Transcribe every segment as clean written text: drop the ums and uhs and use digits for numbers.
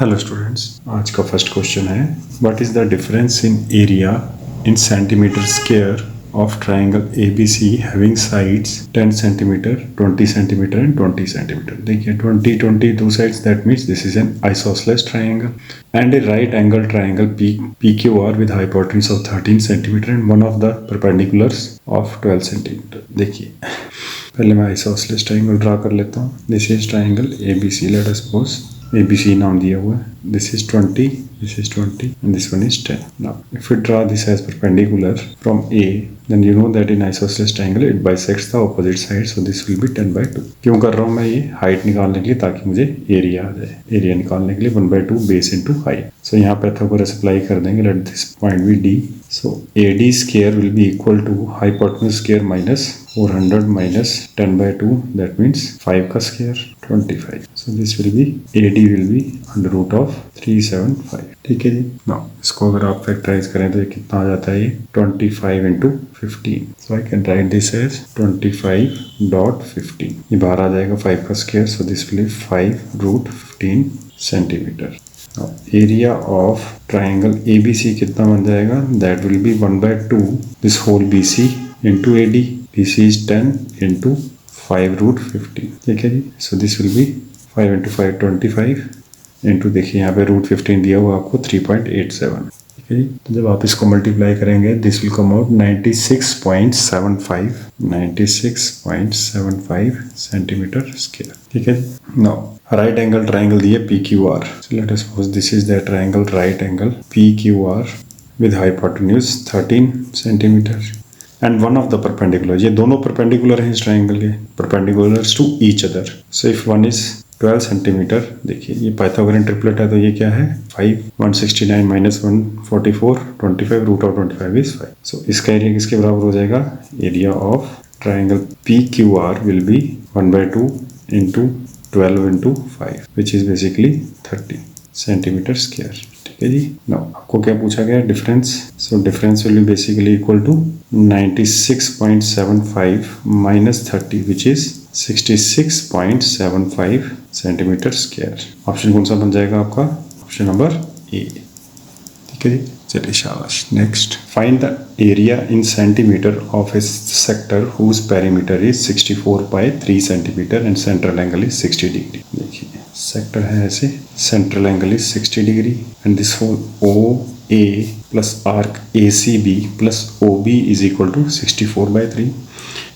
Hello students, आज का first question है what is the difference in area in centimetre square of triangle ABC having sides 10 centimetre, 20 centimetre and 20 centimetre. देखिए 20 दो sides, that means this is an isosceles triangle and A right angle triangle PQR with hypotenuse of 13 centimetre and one of the perpendiculars of 12 centimetre. देखिए पहले मैं isosceles triangle draw कर लेता हूँ। This is triangle ABC, late us suppose ABC नाम दिया हुआ है। This is 20, this is 20 and this one is 10. Now if we draw this as perpendicular from A, then you know that in isosceles triangle it bisects the opposite side, so this will be 10/2। क्यों कर रहा हूँ मैं ये? Height निकालने के लिए, ताकि मुझे एरिया आ जाए। एरिया निकालने के लिए 1/2 बेस इंटू हाइट। सो यहाँ पाइथागोरस अप्लाई कर देंगे। Let this point B D। So AD square will be equal to hypotenuse square minus 400 minus 10/2, that means 5 का स्क्वायर 25। So this will be AD will be under root of 375। ठीक है जी। Now इसको अगर आप फैक्टराइज करें तो ये कितना आ जाता है? ये 25 into 15। So I can write this as 25.15। ये बाहर आ जाएगा 5 का square, so this will be 5√15 centimetre. Area of triangle ABC कितना बन जाएगा? That will be 1/2 this whole BC into AD। BC is 10 into 5√15। ठीक है जी। So this will be 5 into 5 25 into, देखिए यहाँ पे √15 दिया हुआ आपको 3.87। ठीक है जी। तो जब आप इसको मल्टीप्लाई करेंगे this will come out 96.75 centimetre square. ठीक है जी। नाउ राइट एंगल ट्राइंगल दिए PQR। So let us suppose this is the triangle right angle PQR with hypotenuse 13 centimetre and one of the perpendicular, ये दोनों perpendicular हैं इस triangle के, perpendiculars to each other। so if one is 12 centimetre, देखिए ये Pythagorean triplet है तो ये क्या है? 5 169 minus 144 25 √25 is 5। so इसका एरिया किसके बराबर हो जाएगा? Area of triangle PQR will be 1/2 into 12 into 5 which is basically 30 centimetre square. ठीक है जी। नाउ आपको क्या पूछा गया? Difference. So difference will be basically equal to 96.75 minus 30 which is 66.75 centimetre square. Option कौन सा बन जाएगा आपका? Option number A. ठीक है जी। चलिए शाबाश। Next, find the area in centimetre of a sector whose perimeter is 64/3 centimetre and central angle is 60 degree. देखिए सेक्टर है ऐसे, central angle is 60 degree and this whole OA plus arc ACB plus OB is equal to 64/3।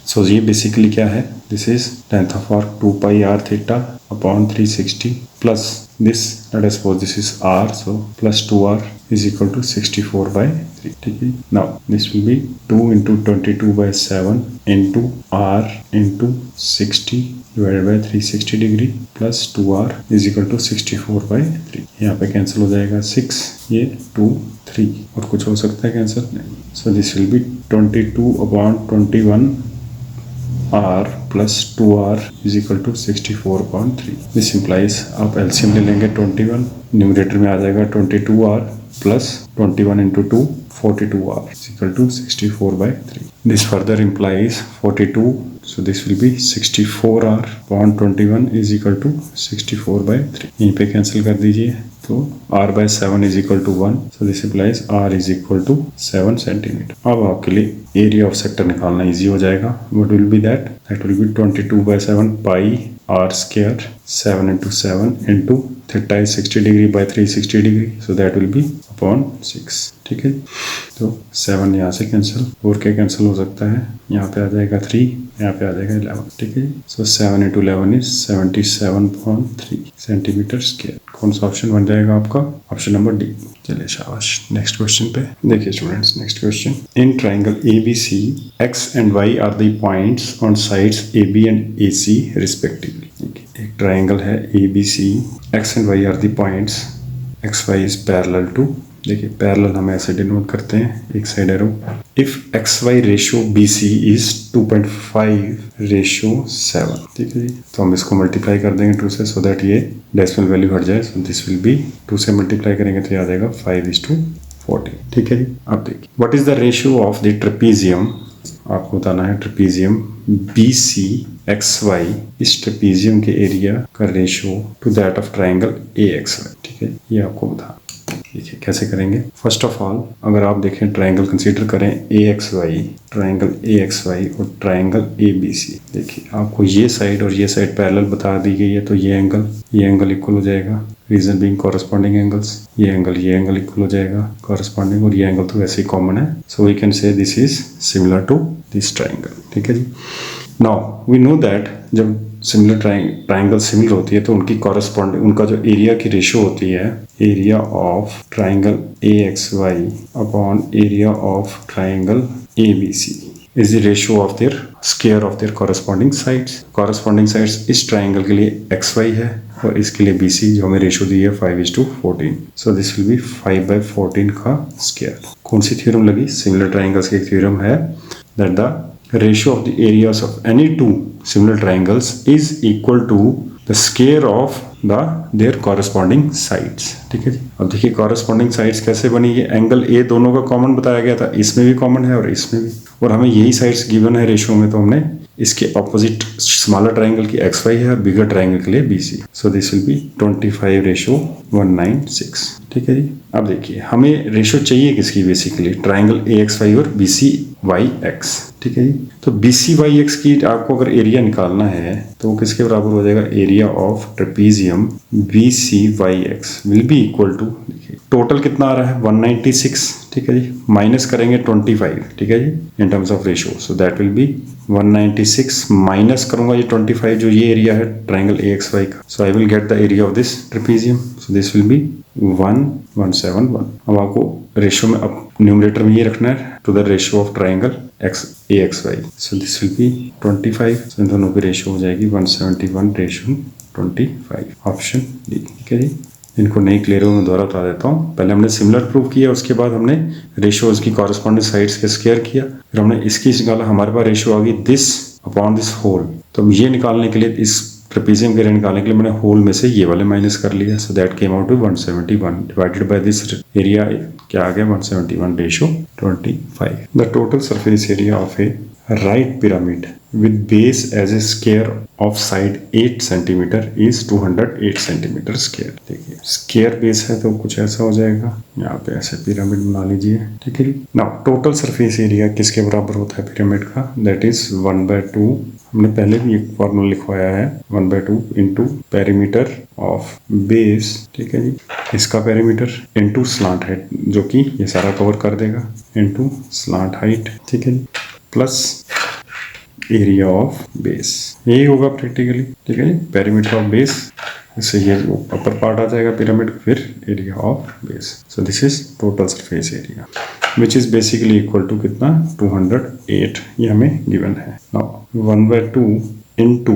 So ये basically क्या है? This is length of arc 2πr theta upon 360 plus this, let us suppose this is R, so plus 2R is equal to 64/3। ठीक है। Now this will be 2 into 22/7 into R into 60 divided by 360 degree plus 2R is equal to 64/3। यहाँ पे cancel हो जाएगा 6, ये 2 3 और कुछ हो सकता है कैंसिल? नहीं। So this will be 22/21 R plus 2R is equal to 64/3। This implies आप LCM ले लेंगे 21, न्यूमरेटर में आ जाएगा 22R plus 21 into 2 42R is equal to 64/3। This further implies 42, so this will be 64R upon 21 is equal to 64/3। यहीं पे cancel कर दीजिए तो R/7 is equal to 1, so this implies R is equal to 7 centimetre. अब आपके लिए area of sector निकालना easy हो जाएगा। What will be that? That will be 22/7 pi R square 7 into 7 into theta is 60 degree by 360 degree, so that will be upon 6। ठीक है। तो 7 यहाँ से कैंसिल, और क्या कैंसिल हो सकता है? यहाँ पे आ जाएगा 3, यहाँ पे आ जाएगा 11। ठीक है। So 7 into 11 is 77/3 centimetre square. कौन सा ऑप्शन बन जाएगा आपका? Option number D. चलिए शाबाश। नेक्स्ट क्वेश्चन पे देखिए students. Next question, in triangle ABC X and Y are the points on sides AB and AC respectively. एक ट्राइंगल है ABC, X and Y are the points, XY is parallel to, देखिए parallel हम ऐसे denote करते हैं, एक side arrow. If XY ratio BC is 2.5:7। ठीक है जी। तो हम इसको मल्टीप्लाई कर देंगे 2 से, सो दैट ये डेसिमल वैल्यू हट जाए। सो दिस विल बी 2 से मल्टीप्लाई करेंगे तो ये आ जाएगा 5:40। ठीक है जी। अब देखिए what is the ratio of the trapezium आपको बताना है ट्रेपीजियम BCXY इस ट्रेपीजियम के एरिया का ratio two that of triangle AXY। ठीक है, ये आपको बताना। देखिए कैसे करेंगे। फर्स्ट ऑफ ऑल अगर आप देखें ट्राइंगल कंसीडर करें AXY, ट्राइंगल AXY और ट्राइंगल ABC। देखिए आपको ये साइड और ये साइड पैरेलल बता दी गई है, तो ये एंगल इक्वल हो जाएगा, रीजन बीइंग कॉरस्पॉन्डिंग एंगल्स। ये एंगल इक्वल हो जाएगा कॉरस्पॉन्डिंग, और ये एंगल तो वैसे ही कॉमन है, so we can say this is similar to this triangle. ठीक है जी। नाउ वी नो दैट जब सिमिलर ट्राइंगल सिमिलर होती है तो उनकी कॉरस्पॉन्डिंग, उनका जो एरिया की रेशियो होती है, area of triangle AXY upon area of triangle ABC is the ratio of their square of their corresponding sides. Corresponding sides इस ट्राइंगल के लिए XY है और इसके लिए BC जो हमें रेशियो दी है 5:14। सो दिस विल बी 5/14 का स्क्वायर। कौन सी थ्योरम लगी? सिमिलर ट्राइंगल्स की एक थ्योरम है that the ratio of the areas of any two similar triangles is equal to the square of their corresponding sides। ठीक है जी। अब देखिए corresponding sides कैसे बनी, ये एंगल A दोनों का कॉमन बताया गया था, इसमें भी कॉमन है और इसमें भी, और हमें यही साइड्स गिवन है रेशियो में, तो हमने इसके ऑपोजिट स्मॉलर ट्राइंगल की XY है और बिगर ट्राइंगल के लिए BC। So this will B 25:196। ठीक है जी। अब देखिए हमें रेशियो चाहिए किसकी, बेसिकली ट्राइंगल AXY और BCYX। ठीक है जी। तो BCYX की आपको अगर एरिया निकालना है तो वो किसके बराबर हो जाएगा, area of trapezium BCYX will be equal to, देखिए टोटल कितना आ रहा है 196। ठीक है जी, माइनस करेंगे 25। ठीक है जी, in terms of ratio, so that will be 196 minus करूंगा ये 25 जो ये एरिया है ट्राइंगल AXY का, so I will get the area of this trapezium, so this will be 1171। अब आपको रेशियो में, अब न्यूमरेटर में ये रखना है to the ratio of triangle AXY, so this will be 25। So इन दोनों की रेशियो हो जाएगी 171:25, ऑप्शन डी। ठीक है जी। इनको नहीं क्लियर हो मैं दोबारा बता देता हूँ। पहले हमने सिमिलर प्रूव किया, उसके बाद हमने रेशियोज की कॉरस्पॉन्डिंग साइड्स के स्क्वायर किया, फिर हमने इसकी निकाला, हमारे पास रेशियो आ गई दिस अपॉन दिस होल। तो ये निकालने के लिए, इस ट्रेपीजियम के एरिया निकालने के लिए मैंने होल में से ये वाले माइनस कर लिया, so that came out to 171 divided by this area, क्या आ गया 171:25। The total surface area of a right pyramid with base as a square of side 8 cm is 208 cm square। देखिए स्क्वायर बेस है तो कुछ ऐसा हो जाएगा, यहाँ पे ऐसे पिरामिड बना लीजिए। ठीक है। नाउ टोटल सरफेस एरिया किसके बराबर होता है पिरामिड का, दैट इज 1/2। हमने पहले भी एक फॉर्मूला लिखवाया है, 1/2 इंटू पेरीमीटर ऑफ बेस। ठीक है जी, इसका पेरीमीटर इंटू स्लांट हाइट जो कि ये सारा कवर कर देगा, इंटू स्लांट हाइट। ठीक है, प्लस एरिया ऑफ बेस, यही होगा प्रैक्टिकली। ठीक है जी, पेरीमीटर ऑफ बेस, इससे ये अपर पार्ट आ जाएगा पिरामिड, फिर area of base. So this is total surface area which is basically equal to कितना 208, ये हमें गिवन है। नाउ 1/2 इंटू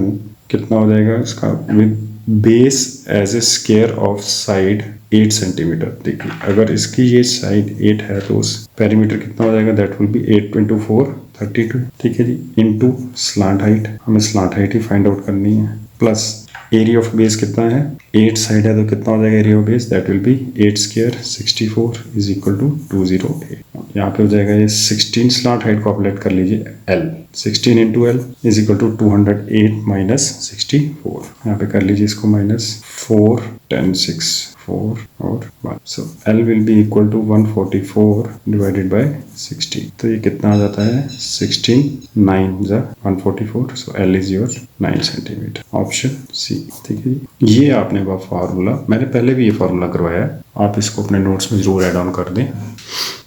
कितना हो जाएगा इसका, with base as a square of side 8 centimetre. देखिए अगर इसकी ये साइड 8 है तो उस पेरीमीटर कितना हो जाएगा, दैट विल बी 8 × 4 32। ठीक है जी, इनटू स्लांट हाइट, हमें स्लांट हाइट ही फाइंड आउट करनी है, प्लस एरिया ऑफ बेस कितना है, 8 साइड है तो कितना हो जाएगा area of base, that will be 8 square 64 is equal to 208। यहाँ पे हो जाएगा ये 16 स्लांट हाइट को अपलेट कर लीजिए, L 16 into L is equal to 208 minus 64। यहाँ पे कर लीजिए इसको माइनस 4 10 6 4 और 1, so L will be equal to 144 divided by 60। तो ये कितना आ जाता है 16 9 144, so L is your 9 centimetre, option C. ठीक है, ये आपने वो फार्मूला, मैंने पहले भी ये फार्मूला करवाया है, आप इसको अपने नोट्स में जरूर ऐड ऑन कर दें।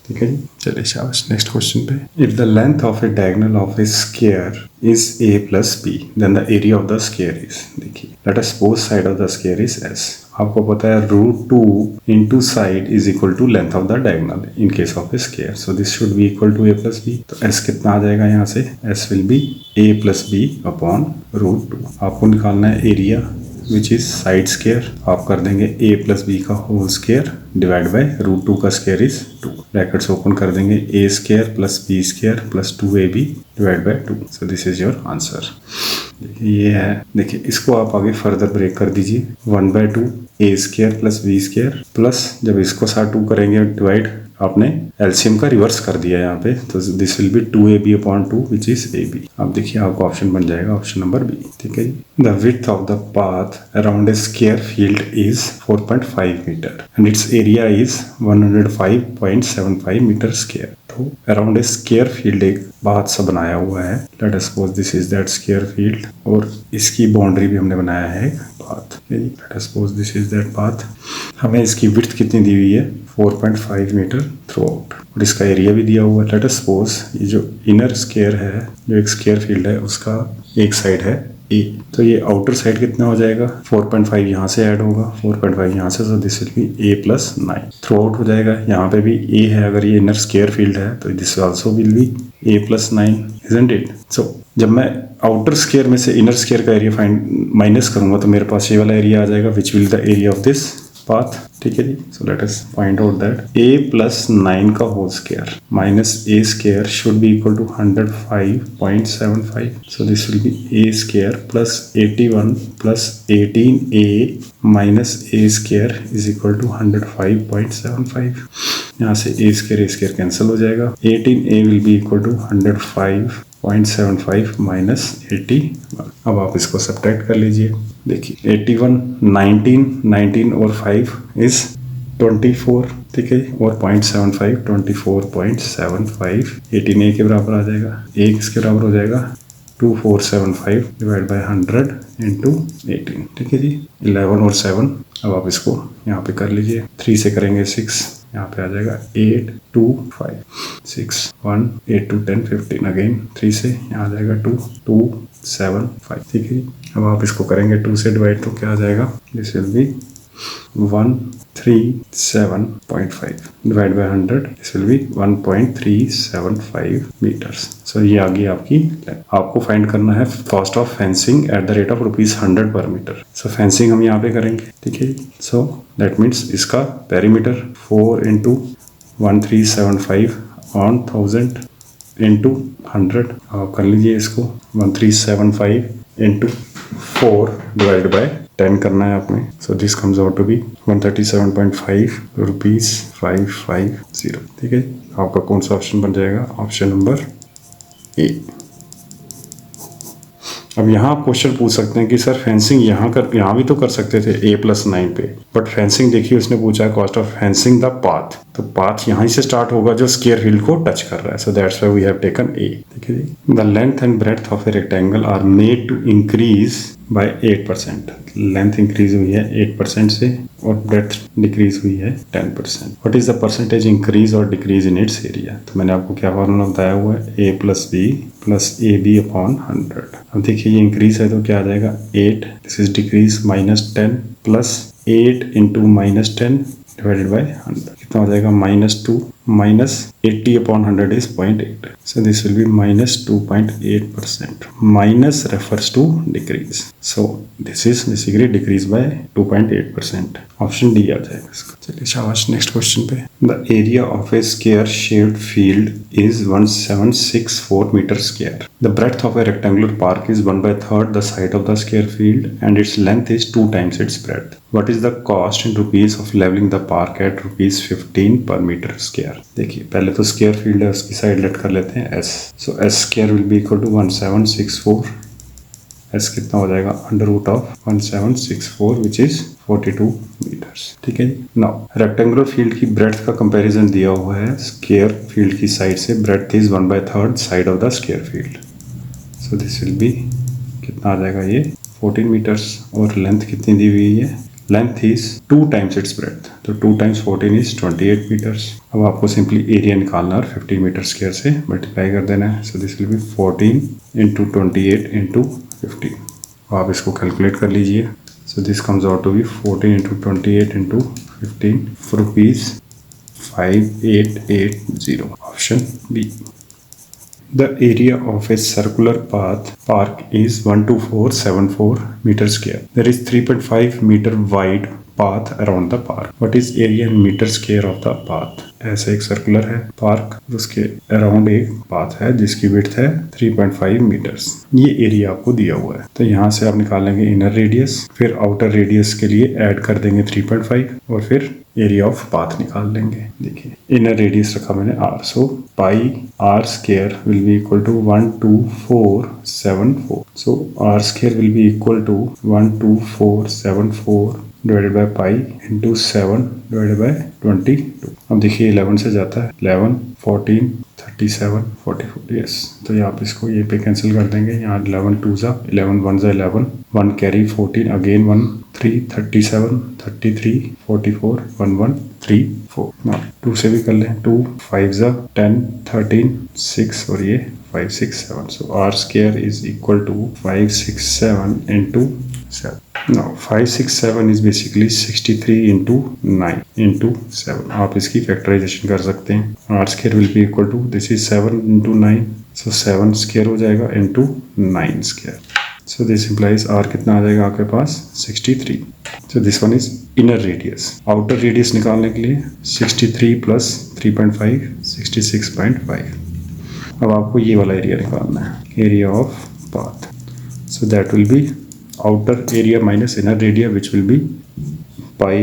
ठीक है जी, चलिए शाबाश नेक्स्ट क्वेश्चन पे। If the length of a diagonal of a square is a + b then the area of the square is, देखिए let us suppose side of the square is s। आपको पता है √2 into side is equal to length of the diagonal in case of a square, so this should be equal to a + b। तो s कितना आ जाएगा यहाँ से, s will be a + b upon √2। आपको निकालना है area which is side square, आप कर देंगे a + b का होल स्क्वायर डिवाइड बाय √2 का स्क्वायर इज 2, ब्रैकेट्स ओपन कर देंगे, a² + b² + 2ab divide by 2। So this is your answer. देखिए ये है, देखिए इसको आप आगे फर्दर ब्रेक कर दीजिए, 1/2 a² + b² प्लस जब इसको साथ 2 करेंगे डिवाइड, आपने एलसीएम का रिवर्स कर दिया यहाँ पे, तो this will B 2ab upon 2 which is ab। अब देखिए आपका ऑप्शन बन जाएगा ऑप्शन नंबर बी। ठीक है जी। The width of the path around a square field is 4.5 metre and its area is 105.75 metre square. तो अराउंड ए स्क्वायर फील्ड एक पाथ सा बनाया हुआ है, let us suppose this is that square field, और इसकी बाउंड्री भी हमने बनाया है path. Let us suppose this is that path. हमें इसकी विड्थ कितनी दी हुई है 4.5 मीटर थ्रू आउट, और इसका एरिया भी दिया हुआ है। लेट अस सपोज ये जो इनर स्क्वायर है, जो एक स्क्वायर फील्ड है, उसका एक साइड है ए, तो ये आउटर साइड कितना हो जाएगा 4.5 यहाँ से ऐड होगा, 4.5 यहाँ से, so this will be a + 9 through out हो जाएगा। यहाँ पे भी a है, अगर ये इनर स्क्वायर फील्ड है तो this also will be a + 9, isn't it. So जब मैं आउटर स्क्वायर में से इनर स्क्वायर का एरिया माइनस करूंगा तो मेरे पास ये वाला एरिया आ जाएगा which will the area of this path. ठीक है जी। So let us find out that a + 9 का whole square minus a square should be equal to 105.75। So this will be a square plus 81 plus 18a minus a square is equal to 105.75। यहाँ से a square cancel हो जाएगा। 18a will be equal to 105.75 minus 81। अब आप इसको subtract कर लीजिए। देखिए 81, 19 और 5 इज 24। ठीक है, और 0.75 24.75 18a के बराबर आ जाएगा। a किसके बराबर हो जाएगा 2475 डिवाइड बाय 100 इंटू 18। ठीक है जी, 11 और 7। अब आप इसको यहाँ पे कर लीजिए। 3 से करेंगे 6, यहाँ पे आ जाएगा 8 2 5 6 1 8 2 10 15 अगेन 3 से यहाँ आ जाएगा 2 2 7 5। ठीक है, अब आप इसको करेंगे 2 से डिवाइड तो क्या आ जाएगा, this will be 137.5 divide by 100, this will be 1.375 metres. So ये आ गई आपकी लेंथ। आपको फाइंड करना है cost of fencing at the rate of ₹100 per metre. So fencing हम यहाँ पे करेंगे। ठीक है, सो दैट मीन्स इसका पेरीमीटर 4 × 1375 ऑन 1000 इंटू 100। आप कर लीजिए इसको 1375 इंटू 4 डिवाइड बाय 10 करना है आपने। So this comes out to be 137.5 rupees 550। ठीक है, आपका कौन सा ऑप्शन बन जाएगा, ऑप्शन नंबर ए। अब यहाँ आप क्वेश्चन पूछ सकते हैं कि सर फेंसिंग यहाँ भी तो कर सकते थे a + 9 पे, बट फेंसिंग देखिए उसने पूछा है cost of fencing the path, तो पाथ यहाँ से स्टार्ट होगा जो स्क्वायर फील्ड को टच कर रहा है। So that's why we have taken a। ठीक है जी। The length and breadth of a rectangle are made to increase by 8%। Length increase हुई है 8% से और ब्रेड्थ डिक्रीज हुई है 10%। What is the percentage increase और डिक्रीज इन इट्स एरिया? तो मैंने आपको क्या फॉर्मूला बताया हुआ है, a + b + ab अपॉन 100। अब देखिए ये इंक्रीज है तो क्या आ जाएगा 8, this is decrease -10 plus 8 into -10 divided by 100 कितना हो जाएगा -2 -80 upon 100 is 0.8। So this will be -2.8%। Minus refers to decrease, so this is basically decrease by 2.8%। Option D आ जाएगा इसका। चलिए शाबाश, नेक्स्ट क्वेश्चन पे। The area of a square shaped field is 1764 metre square. The breadth of a rectangular park is 1/3 the side of the square field and its length is 2 times its breadth. What is the cost in rupees of leveling the park at ₹15 per meter square? देखिए पहले तो square field है, उसकी side late कर लेते हैं s। So s square will be equal to 1764। s कितना हो जाएगा √1764 विच इज 42 मीटर्स। ठीक है जी। नाउ रेक्टेंगुलर फील्ड की ब्रेड्थ का कंपैरिजन दिया हुआ है स्क्वायर फील्ड की साइड से। Breadth is 1/3 side of the square field. So this will B कितना आ जाएगा ये 14 मीटर्स, और लेंथ कितनी दी हुई है, length is 2 times its breadth, तो 2 times 14 इज 28 मीटर्स। अब आपको सिंपली एरिया निकालना है 15 मीटर स्क्वायर से मल्टीप्लाई कर देना है। सो दिस विल बी 14 × 28 × 15। आप इसको कैलकुलेट कर लीजिए। So this comes out to be 14 × 28 × 15 ₹5880। Option B. The area of a circular park is 12474 meter square. There is 3.5 meter wide path around the park. What is area in meter square of the path? ऐसे एक circular है park, उसके around एक path है जिसकी width है 3.5 metres. ये area आपको दिया हुआ है। तो यहाँ से आप निकालेंगे इनर रेडियस, फिर आउटर रेडियस के लिए ऐड कर देंगे 3.5 और फिर एरिया ऑफ पाथ निकाल लेंगे। देखिए इनर रेडियस रखा मैंने r, so pi r square will be equal to 12474। So r square will be equal to 12474 divided by pi into 7 divided by 22। अब देखिए 11 से जाता है, 11 14 37 44, यस। तो यहाँ पे इसको ये पे कैंसिल कर देंगे। यहाँ 11 2 जा 11, 1 जा 11, 1 कैरी 14, अगेन 1 3 37 33 44 1 1 3 4। ना 2 से भी कर लें, 2 5 जा 10 13 6 और ये 5 6 7। So r square is equal to 567 into 7। Now 567 is basically 63 into 9 into 7. आप इसकी फैक्टराइजेशन कर सकते हैं। r square will be equal to, this is 7 into 9, so 7 square हो जाएगा into 9 square. So this implies r कितना आ जाएगा आपके पास 63. So this one is inner radius. Outer radius निकालने के लिए 63 plus 3.5 66.5. अब आपको ये वाला एरिया निकालना है, area of path. So that will be outer area minus inner area, which will be pi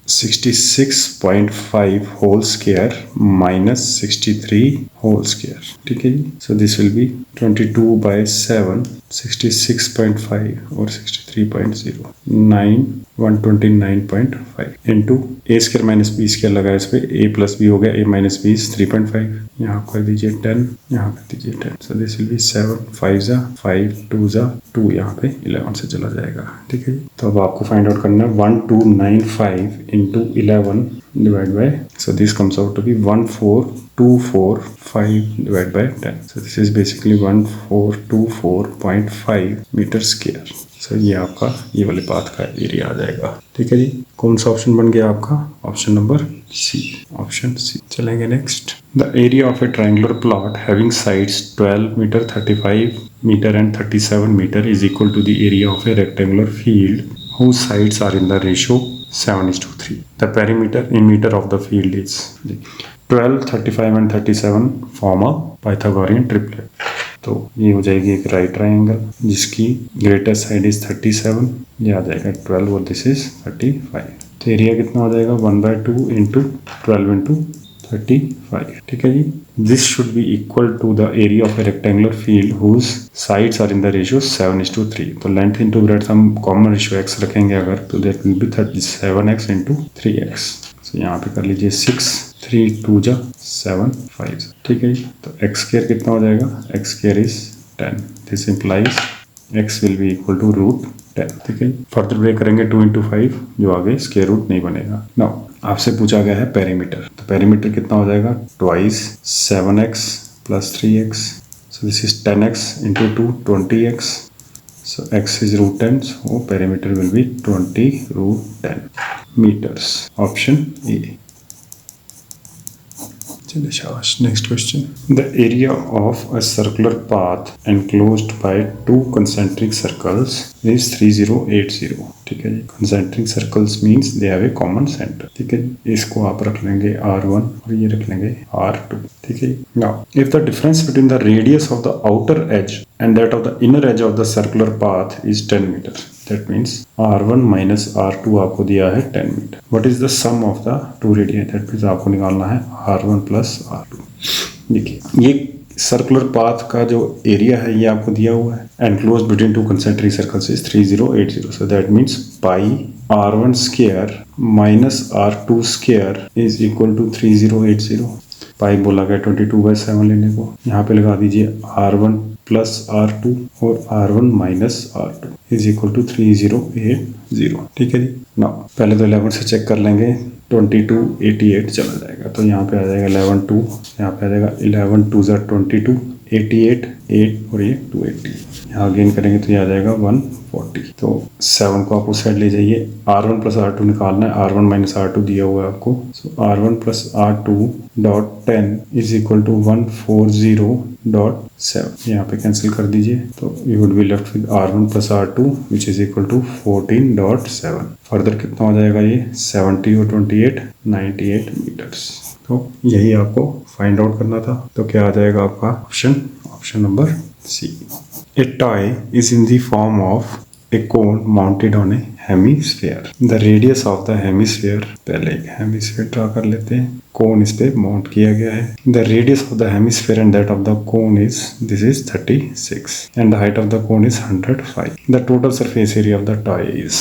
66.5 whole square minus 63 whole square। ठीक है जी। So this will be 22 by 7 66.5 और 63.0 9 129.5 into a square minus B square लगा इस पे, a plus B हो गया, a minus B 3.5, यहाँ कर दीजिए 10, यहाँ कर दीजिए 10। So this will be 7 5 जा 5 2 जा 2, यहाँ पे 11 से चला जाएगा। ठीक है जी। तो अब आपको फाइंड आउट करना है 1295 into 11 divided by, so this comes out to be 14245 divided by 10. So this is basically 1424.5 metre square. So ये आपका ये वाले पाथ का एरिया आ जाएगा। ठीक है जी। कौन सा ऑप्शन बन गया आपका? Option number C, option C. चलेंगे next. The area of a triangular plot having sides 12 metre 35 metre and 37 metre is equal to the area of a rectangular field whose sides are in the ratio 7:3. The perimeter in meter of the field is 12, 35 and 37 form a Pythagorean triplet. तो ये हो जाएगी एक right triangle जिसकी greater side is 37, ये आ जाएगा 12 और this is 35। तो एरिया कितना हो जाएगा 1/2 इंटू 12 इंटू 35। ठीक है जी। This should be equal to the area of a rectangular field whose sides are in the ratio 7:3। तो लेंथ इंटू ब्रेड्थ हम कॉमन रेशियो x रखेंगे अगर, तो that will B 7x into 3x। तो यहाँ पे कर लीजिए 6 3 2 जा 7 5। ठीक है जी। तो x स्क्वायर कितना हो जाएगा? x square is 10। This implies x will be equal to √10। ठीक है। फर्दर ब्रेक करेंगे 2 इंटू 5, जो आगे स्क्वायर रूट नहीं बनेगा। नाउ आपसे पूछा गया है पेरीमीटर, तो पेरीमीटर कितना हो जाएगा? Twice 7x plus 3x, so this is 10x into 2 20x, so x is √10, so perimeter will be 20√10 meters. Option A. चलिए शाबाश। Next question. The area of a circular path enclosed bye 2 concentric circles is 3080। ठीक है जी। concentric circles means they have a common center। ठीक है जी। इसको आप रख लेंगे R1 और ये रख लेंगे R2। ठीक है। Now if the difference between the radius of the outer edge and that of the inner edge of the circular path is 10 meter, that means R1 minus R2 आपको दिया है 10 metre. What is the sum of the two radii? That means आपको निकालना है R1 plus R2। देखिए ये circular path का जो एरिया है ये आपको दिया हुआ है, enclose between 2 concentric circles is 3080। So that means pi R1 square minus R2 square is equal to 3080। पाई बोला गया 22/7 लेने को, यहाँ पे लगा दीजिए R1 प्लस R2 और R1 minus R2 is equal to 3080। ठीक है जी। ना पहले तो 11 से चेक कर लेंगे, 2288 चला जाएगा, तो यहाँ पे आ जाएगा 11 2, यहाँ पे आ जाएगा 11 2 ज़ा 22 88 8 और ये 280, यहाँ गेन करेंगे तो ये आ जाएगा 140। तो 7 को आप उस साइड ले जाइए, R1 प्लस R2 निकालना है, R1 माइनस R2 दिया हुआ है आपको, so R1 plus R2 dot 10 is equal to 140.7, यहाँ पे कैंसिल कर दीजिए, तो you would be left with R1 plus R2 which is equal to 14.7। Further कितना हो जाएगा ये 70 और 28 98 मीटर्स। तो यही आपको फाइंड आउट करना था। तो क्या आ जाएगा आपका option number C. A toy is in the form of a cone mounted on a hemisphere. The radius of the hemisphere, पहले एक hemisphere ड्रा कर लेते हैं, cone इस पे माउंट किया गया है। The radius of the hemisphere and that of the cone is, this is 36 and the height of the cone is 105. The total surface area of the toy is,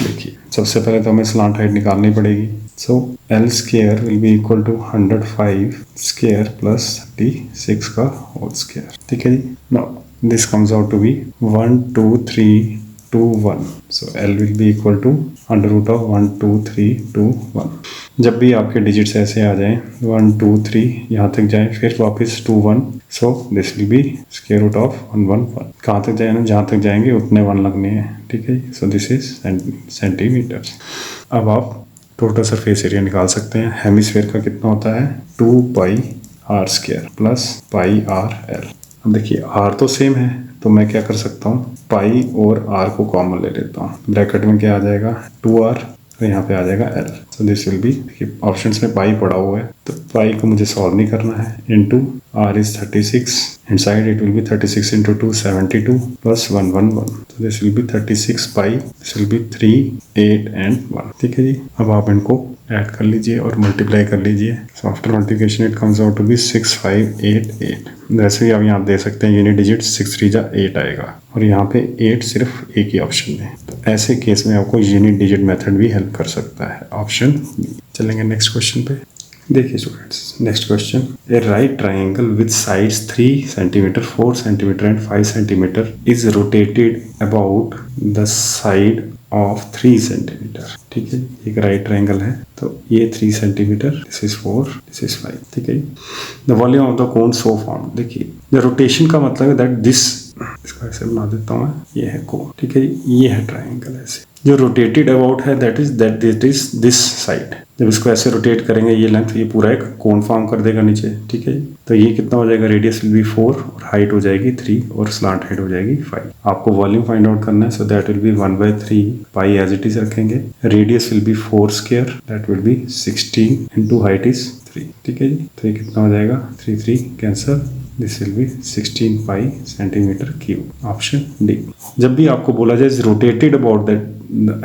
देखिए सबसे पहले तो हमें स्लांट हाइट निकालनी पड़ेगी। So L square will be equal to 105 square plus 36 का whole square, ठीक है जी। Now this comes out to be 1 2 3 2 1, so L will be equal to under root of 1 2 3 2 1। जब भी आपके डिजिट्स ऐसे आ जाएं 1 2 3 यहाँ तक जाएं फिर वापस 2 1, so this will be square root of 1 1 1। कहाँ तक जाए ना, जहाँ तक जाएंगे उतने 1 लगने हैं, ठीक है। सो दिस इज सेंटीमीटर। अब आप टोटल सरफेस एरिया निकाल सकते हैं। हेमिस्फेयर का कितना होता है 2 pi R square plus pi R L. अब देखिए आर तो सेम है तो मैं क्या कर सकता हूँ, पाई और आर को कॉमन ले लेता हूँ। ब्रैकेट में क्या आ जाएगा 2r और यहाँ पे आ जाएगा l। So this will B, देखिए ऑप्शंस में पाई पड़ा हुआ है तो पाई को मुझे सॉल्व नहीं करना है। Into r is 36, inside it will B 36 into 2 72 plus 1 1 1, तो this will B 36 pi, this will B 3 8 and 1, ठीक है जी। अब आप इनको ऐड कर लीजिए और मल्टीप्लाई कर लीजिए। So after multiplication it comes out to be 6 5 8 8। वैसे ही आप यहाँ दे सकते हैं यूनिट डिजिट 6 3 जा 8 आएगा और यहाँ पे 8 सिर्फ एक ही ऑप्शन में। तो ऐसे केस में आपको यूनिट डिजिट मेथड भी हेल्प कर सकता है, ऑप्शन बी। चलेंगे नेक्स्ट क्वेश्चन पे। देखिए students, next question, A right triangle with sides 3 centimetre 4 centimetre and 5 centimetre is rotated about the side of 3 centimetre, ठीक है। एक राइट ट्राइंगल है तो ये 3 centimetre, this is 4, this is 5, ठीक है। The volume of the cone so form, देखिए the rotation का मतलब है दैट दिस, इसको ऐसे बना देता हूँ मैं, ये है कोन, ठीक है। ये है ट्राइंगल ऐसे जो रोटेटेड अबाउट है, दैट इज दिस साइड। जब इसको ऐसे रोटेट करेंगे ये लेंथ, ये पूरा एक कोन फॉर्म कर देगा नीचे, ठीक है। तो ये कितना हो जाएगा, रेडियस विल बी 4 और हाइट हो जाएगी 3 और स्लांट हाइट हो जाएगी 5। आपको वॉल्यूम फाइंड आउट करना है, so that will be 1/3 pi as it is रखेंगे। Radius will be 4 square, that will be 16 into height is 3, ठीक है जी। तो ये कितना हो जाएगा 3 3 cancer, this will be 16 pi centimetre cube, option D. जब भी आपको बोला जाए rotated about that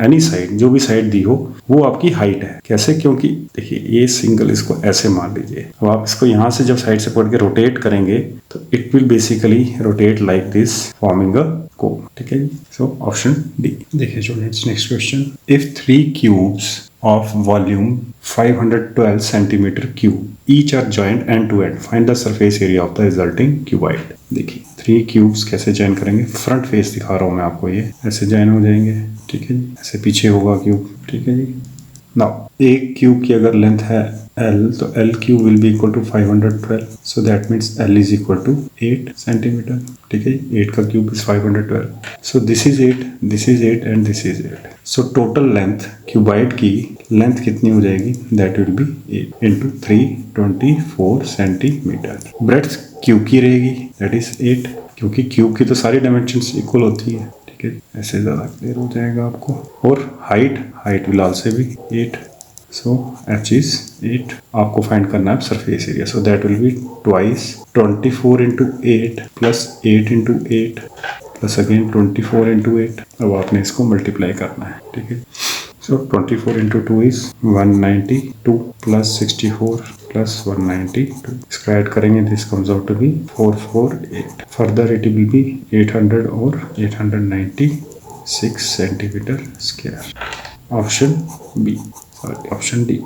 any side, जो भी साइड दी हो वो आपकी हाइट है। कैसे, क्योंकि देखिए ये सिंगल, इसको ऐसे मान लीजिए। अब आप इसको यहाँ से जब साइड से पकड़ के रोटेट करेंगे तो it will basically rotate like this forming a cone, ठीक है। सो ऑप्शन डी। देखिए students, next question, if 3 cubes of volume 512 centimeter cube each are joined end to end, find the surface area of the resulting cuboid। देखिए 3 cubes कैसे join करेंगे, front face दिखा रहा हूँ मैं आपको, ये ऐसे जॉइन हो जाएंगे, ठीक है जी। ऐसे पीछे होगा क्यूब, ठीक है जी। नाउ एक क्यूब की अगर लेंथ है L तो L cube will be equal to 512, so that means L is equal to 8 centimetre, ठीक है। 8 का cube is 512, so this is 8, this is 8 and this is 8। So total length cuboid की length कितनी हो जाएगी, that will be 8 into 3 24 centimetre. Breadth cube की रहेगी, that is 8, क्योंकि क्यूब की तो सारी डायमेंशंस इक्वल होती है, ठीक है। ऐसे ज़्यादा क्लियर हो जाएगा आपको। और हाइट विल आल्सो भी 8, सो h is 8। आपको फाइंड करना है surface area, so that will be twice 24 into 8 plus 8 into 8 plus again 24 into 8। अब आपने इसको मल्टीप्लाई करना है, ठीक है। So 24 into 2 is 192 plus 64 plus 192, इसको ऐड करेंगे, this comes out to be 448। Further it will be 800 और 896 centimetre square, option B, sorry option D,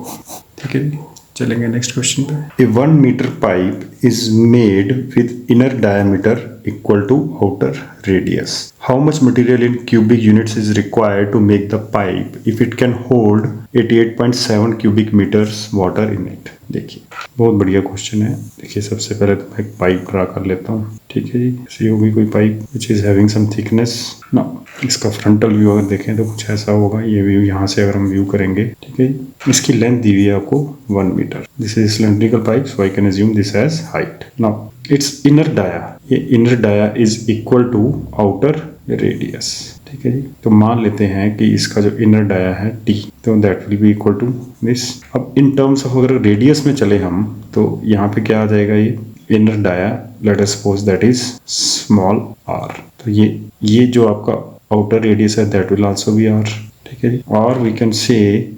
ठीक है। चलेंगे नेक्स्ट क्वेश्चन पे। ए 1 metre pipe is made with inner diameter equal to outer radius. How much material in cubic units is required to make the pipe if it can hold 88.7 cubic metres water in it. देखिए बहुत बढ़िया question है। देखिए सबसे पहले तो मैं एक पाइप ड्रा कर लेता हूँ, ठीक है जी। ऐसी होगी कोई pipe which is having some thickness ना। इसका फ्रंटल व्यू अगर देखें तो कुछ ऐसा होगा, ये व्यू यहाँ से अगर हम व्यू करेंगे, ठीक है। इसकी लेंथ दी हुई है आपको 1 metre. This is cylindrical pipe, so I can assume this as height. Now its inner dia, ये inner dia is equal to outer radius, ठीक है जी। तो मान लेते हैं कि इसका जो इनर डाया है टी, तो that will be equal to this. अब इन टर्म्स ऑफ अगर रेडियस में चले हम, तो यहाँ पे क्या आ जाएगा, ये inner dia, let us suppose that is small R. तो ये जो आपका आउटर रेडियस है that will also be R, ठीक है जी। और वी कैन से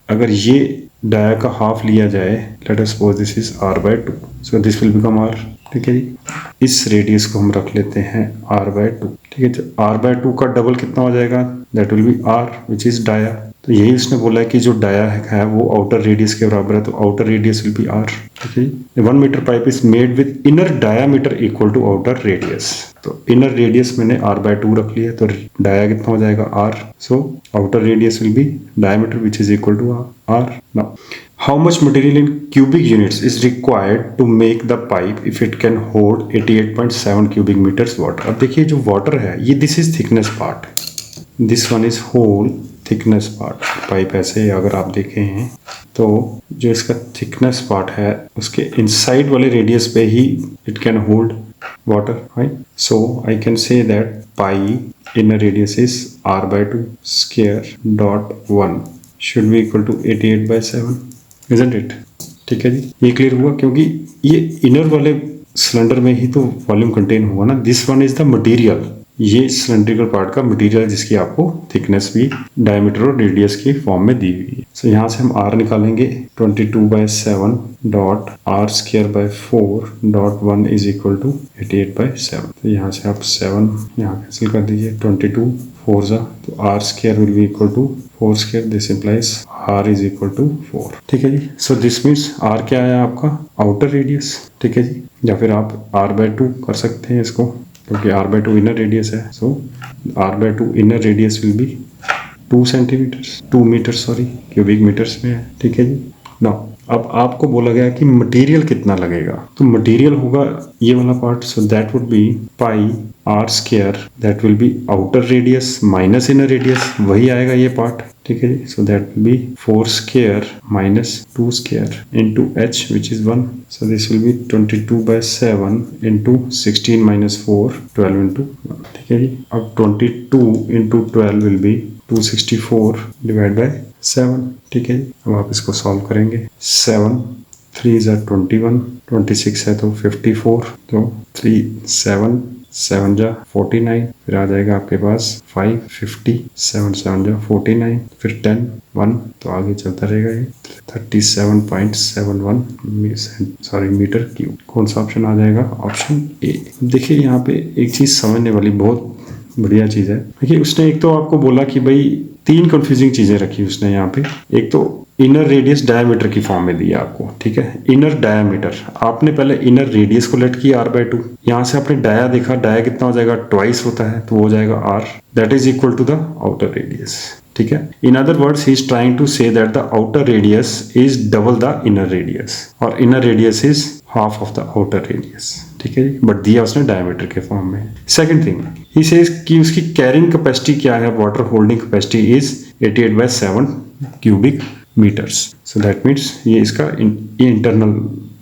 अगर ये डाया का हाफ लिया जाए, late us suppose this is r by 2, so this will become r, ठीक है जी। इस रेडियस को हम रख लेते हैं r by 2, ठीक है। तो r by 2 का डबल कितना हो जाएगा, that will be r which is dia. तो यही उसने बोला है कि जो डाया है वो आउटर रेडियस के बराबर है, तो outer radius will be r, ठीक है। 1 metre pipe is made with inner diameter equal to outer radius. तो इनर रेडियस मैंने r by 2 रख लिया, तो डाया कितना हो जाएगा r, so outer radius will be diameter which is equal to r। Now how much material in cubic units is required to make the pipe if it can hold 88.7 cubic meters water। अब देखिए जो water है ये this is thickness part, this one is whole thickness part. Pipe ऐसे अगर आप देखें हैं तो जो इसका थिकनेस पार्ट है उसके इनसाइड वाले रेडियस पे ही it can hold water, right? So I can say that pi inner radius is r by 2 square dot 1 should be equal to 88 by 7, isn't it? ठीक है जी, ये क्लियर हुआ क्योंकि ये इनर वाले सिलेंडर में ही तो वॉल्यूम कंटेन हुआ ना। This one is the material, ये सिलेंड्रिकल पार्ट का मटेरियल जिसकी आपको थिकनेस भी डायमीटर और रेडियस की फॉर्म में दी हुई है। सो यहाँ से हम r निकालेंगे 22 by 7 dot r square by 4 dot 1 is equal to 88 by 7। तो यहाँ से आप 7 यहाँ कैंसिल कर दीजिए, 22 4 जा, तो r square will be equal to 4 square, this implies r is equal to 4, ठीक है जी। सो दिस मीन्स r क्या है आपका आउटर रेडियस, ठीक है जी। या फिर आप r by 2 कर सकते हैं इसको, क्योंकि r by 2 इनर रेडियस है। So r by 2 inner radius will be 2 metre sorry cubic metres में है, ठीक है जी। नाउ अब आपको बोला गया कि मटेरियल कितना लगेगा, तो मटेरियल होगा ये वाला part, so that would be pi r square, that will be outer radius minus inner radius, वही आएगा ये पार्ट, ठीक है जी। So that will be 4 square minus 2 square into h which is 1, so this will be 22 by 7 into 16 minus 4 12 into 1, ठीक है जी। अब 22 into 12 will be 264 divide by 7, ठीक है जी। अब आप इसको सॉल्व करेंगे, 7 3 is 21, 26 है तो 54, तो 3 7 7 जा 49, फिर आ जाएगा आपके पास 5 50, 7 7 जा 49, फिर 10 1, तो आगे चलता रहेगा ये 37.71 मीटर क्यूब। कौन सा ऑप्शन आ जाएगा, ऑप्शन ए। देखिए यहाँ पे एक चीज समझने वाली बहुत बढ़िया चीज है। देखिए उसने एक तो आपको बोला कि भाई 3 कंफ्यूजिंग चीजें रखी उसने यहाँ पे। एक तो इनर रेडियस डायमीटर की फॉर्म में दिया आपको, ठीक है। इनर डायमीटर आपने पहले इनर रेडियस को लेट किया r by 2, यहाँ से आपने डाया देखा, डाया कितना हो जाएगा, ट्वाइस होता है, तो हो जाएगा r, that is equal to the outer radius, ठीक है। In other words he is trying to say that the outer radius is double the inner radius और inner radius is half of the outer radius, ठीक है जी। But दिया उसने diameter के form में। Second thing he says कि उसकी carrying capacity क्या है, water holding capacity is 88 by 7 cubic metres. So that means ये इसका ये इंटरनल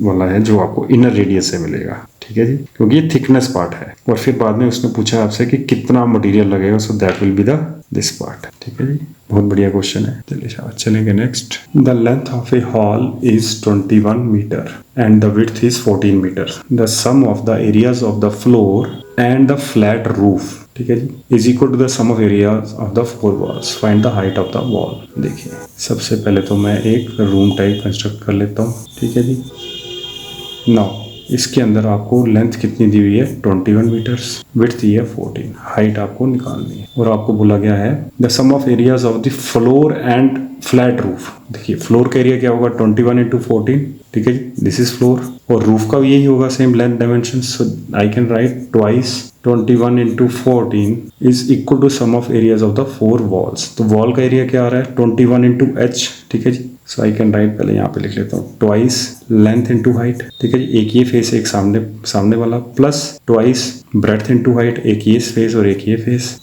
वाला है जो आपको इनर रेडियस से मिलेगा, ठीक है जी, क्योंकि ये थिकनेस पार्ट है। और फिर बाद में उसने पूछा आपसे कि कितना मटेरियल लगेगा, सो that will be the this part, ठीक है जी। बहुत बढ़िया क्वेश्चन है। चलिए शाबाश, चलेंगे next. The length of a hall is 21 metre and the width is 14 metre. The sum of the areas of the floor and the flat roof, ठीक है जी, is equal to the sum of areas of the 4 walls. Find the height of the wall. देखिए सबसे पहले तो मैं एक room type construct कर लेता हूँ, ठीक है जी। नाउ इसके अंदर आपको लेंथ कितनी दी हुई है, 21 मीटर्स, विड्थ दी है 14, हाइट आपको निकालनी है। और आपको बोला गया है the sum of areas of the floor and flat roof. देखिए फ्लोर का एरिया क्या होगा, 21 इंटू 14, ठीक है जी, दिस इज फ्लोर। और रूफ का भी यही होगा, same length dimension, so I can write twice 21 into 14 is equal to sum of areas of the 4 walls. तो वॉल का एरिया क्या आ रहा है, 21 इंटू h, ठीक है जी। सो आई कैन राइट, पहले यहाँ पे लिख लेता हूँ, ट्वाइस लेंथ इंटू हाइट, ठीक है जी, एक ये फेस एक सामने वाला, plus twice breadth into height, एक ये फेस और एक ये फेस।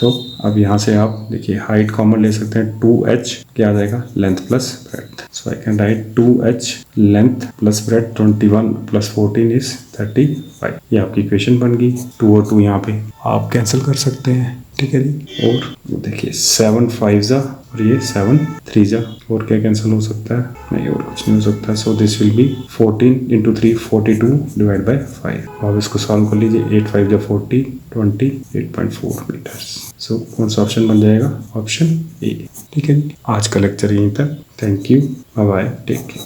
तो अब यहाँ से आप देखिए हाइट कॉमन ले सकते हैं, 2h क्या आ जाएगा, length plus breadth. So I can right 2h length plus breadth, 21 plus 14 is 35। ये आपकी इक्वेशन बन गई। 2 और 2 यहाँ पे आप कैंसिल कर सकते हैं, ठीक है जी। और देखिए 7 5 जा और ये 7 3 जा, और क्या कैंसिल हो सकता है? नहीं, और कुछ नहीं हो सकता। सो this will B 14 into 3 42 divide by 5। अब इसको सॉल्व कर लीजिए। 8 5 जा 40 20 8.4 मीटर्स। सो कौन सा ऑप्शन बन जाएगा? ऑप्शन ए, ठीक है जी। आज का लेक्चर यहीं तक। Thank you, bye bye, take care.